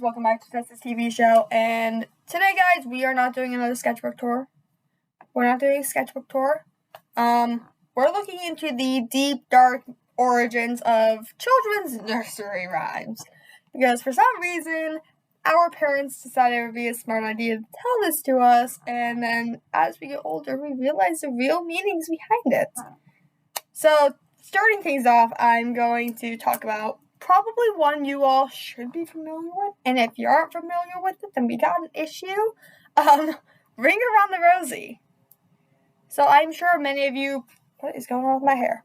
welcome back to Tessa's TV show, and today, guys, we are not doing another sketchbook tour. We're not doing a sketchbook tour. We're looking into the deep, dark origins of children's nursery rhymes, because for some reason, our parents decided it would be a smart idea to tell this to us, and then as we get older, we realize the real meanings behind it. So, starting things off, I'm going to talk about probably one you all should be familiar with, and if you aren't familiar with it, then we got an issue. Ring Around the Rosie. So I'm sure many of you, what is going on with my hair?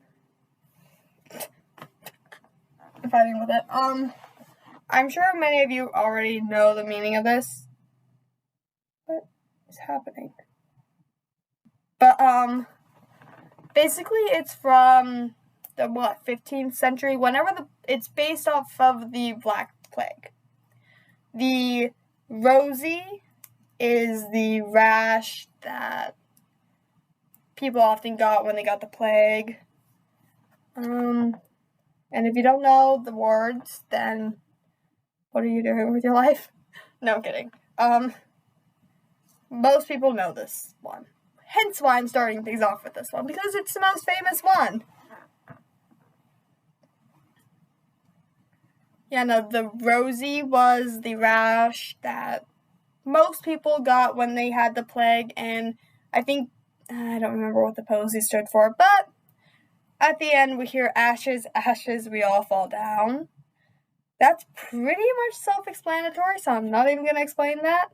I'm fighting with it. I'm sure many of you already know the meaning of this. What is happening? But, basically it's from the 15th century, it's based off of the Black Plague. The rosy is the rash that people often got when they got the plague. And if you don't know the words, then what are you doing with your life? No, I'm kidding. Most people know this one. Hence why I'm starting things off with this one, because it's the most famous one. Yeah, no, the rosy was the rash that most people got when they had the plague, and I don't remember what the posy stood for, but at the end we hear ashes, ashes, we all fall down. That's pretty much self-explanatory, so I'm not even going to explain that.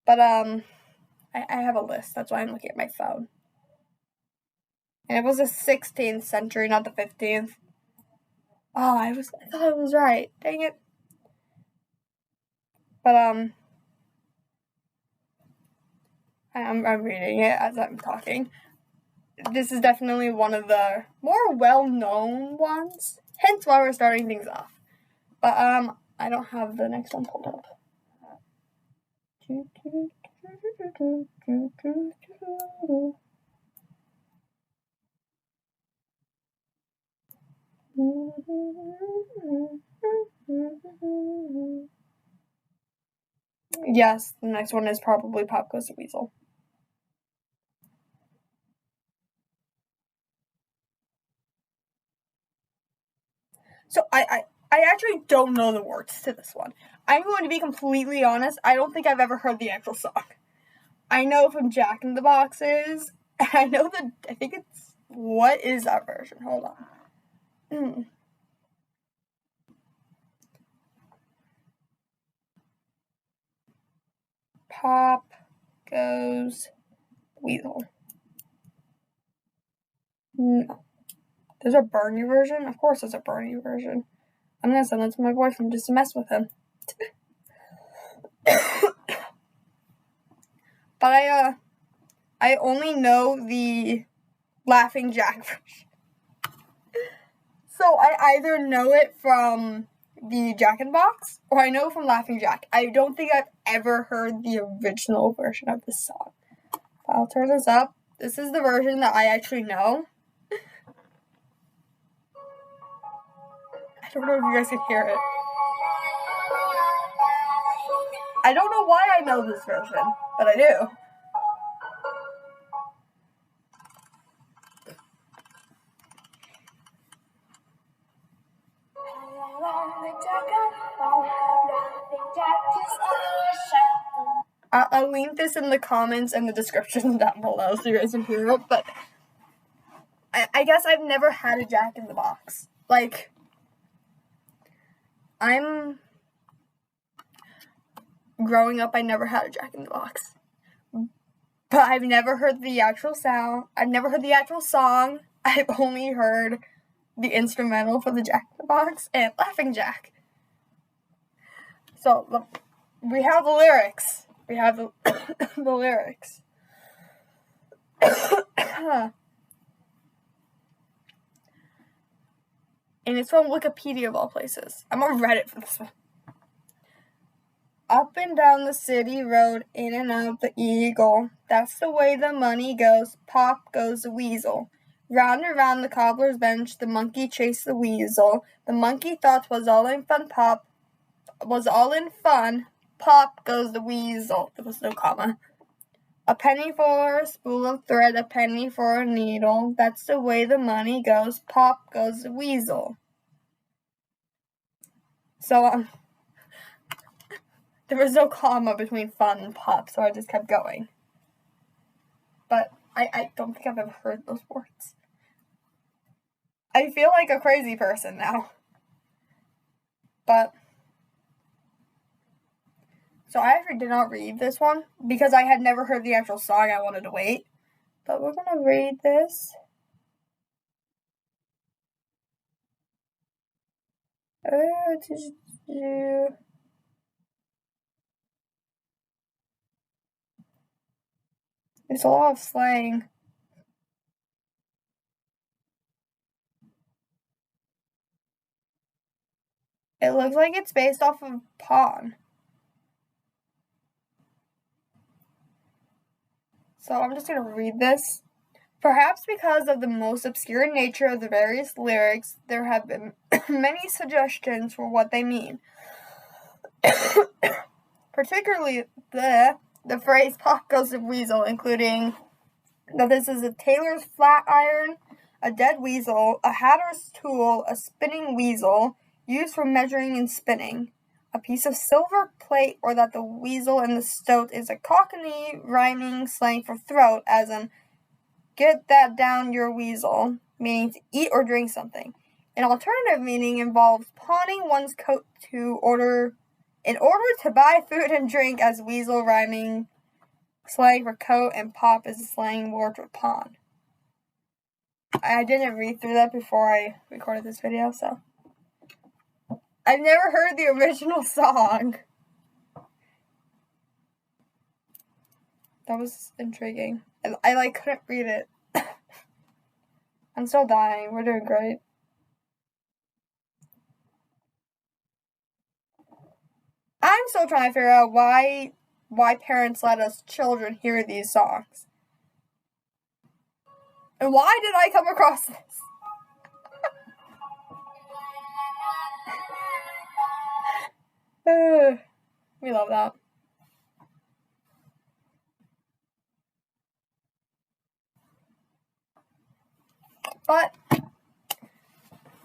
But, I have a list, that's why I'm looking at my phone. And it was the 16th century, not the 15th. Oh, I thought I was right. Dang it. But, I'm reading it as I'm talking. This is definitely one of the more well-known ones. Hence why we're starting things off. But, I don't have the next one pulled up. Yes, the next one is probably Pop Goes the Weasel. So I actually don't know the words to this one. I'm going to be completely honest, I don't think I've ever heard the actual song. I know from Jack in the Boxes, and I think it's, what is that version? Hold on. Pop Goes Weasel. No. There's a Bernie version? Of course there's a Bernie version. I'm gonna send that to my boyfriend just to mess with him. But I only know the Laughing Jack version. So I either know it from the Jack in the Box, or I know from Laughing Jack. I don't think I've ever heard the original version of this song. I'll turn this up. This is the version that I actually know. I don't know if you guys can hear it. I don't know why I know this version, but I do. I'll link this in the comments and the description down below so you guys can hear it, but I guess I've never had a Jack in the Box. Like, growing up, I never had a Jack in the Box. But I've never heard the actual sound. I've never heard the actual song. I've only heard the instrumental for the Jack in the Box and Laughing Jack. So, we have the lyrics. We have the lyrics. And it's from Wikipedia of all places. I'm on Reddit for this one. Up and down the city road, in and out the eagle. That's the way the money goes. Pop goes the weasel. Round and round the cobbler's bench, the monkey chased the weasel. The monkey thought 'twas all in fun. Pop was all in fun. Pop goes the weasel. There was no comma. A penny for a spool of thread, a penny for a needle. That's the way the money goes. Pop goes the weasel. So, there was no comma between fun and pop, so I just kept going. But I don't think I've ever heard those words. I feel like a crazy person now. But, so I actually did not read this one because I had never heard the actual song. I wanted to wait. But we're going to read this. There's a lot of slang. It looks like it's based off of pawn. So I'm just going to read this. Perhaps because of the most obscure nature of the various lyrics, there have been many suggestions for what they mean. Particularly the phrase "pop goes the weasel," including that this is a tailor's flat iron, a dead weasel, a hatter's tool, a spinning weasel, used for measuring and spinning, a piece of silver plate, or that the weasel in the stoat is a Cockney rhyming slang for throat, as in, get that down your weasel, meaning to eat or drink something. An alternative meaning involves pawning one's coat in order to buy food and drink, as weasel rhyming slang for coat and pop is a slang word for pawn. I didn't read through that before I recorded this video, so I've never heard the original song. That was intriguing. I couldn't read it. I'm still dying. We're doing great. I'm still trying to figure out why parents let us children hear these songs. And why did I come across this? We love that. But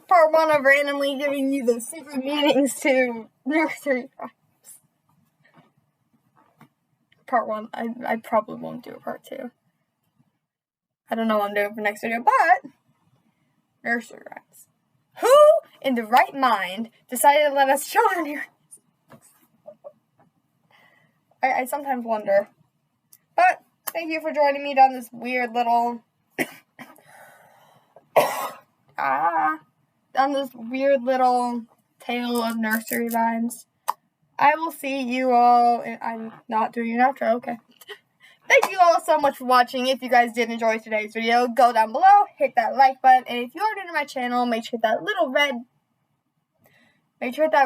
part 1 of randomly giving you the secret meanings to nursery rhymes. Part 1. I probably won't do a part 2. I don't know what I'm doing for next video, but nursery rhymes. Who in the right mind decided to let us children hear? I sometimes wonder. But thank you for joining me down this weird little down this weird little tale of nursery rhymes. I will see you all. I'm not doing an outro. Okay. Thank you all so much for watching. If you guys did enjoy today's video, go down below, hit that like button, and if you are new to my channel, make sure that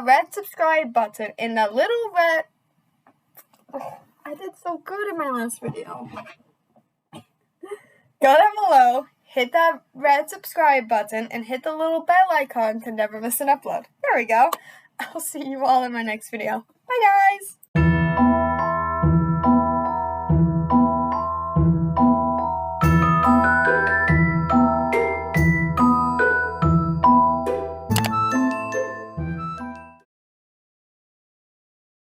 red subscribe button and that little red. Oh, I did so good in my last video. Go down below, hit that red subscribe button, and hit the little bell icon to never miss an upload. There we go. I'll see you all in my next video. Bye, guys!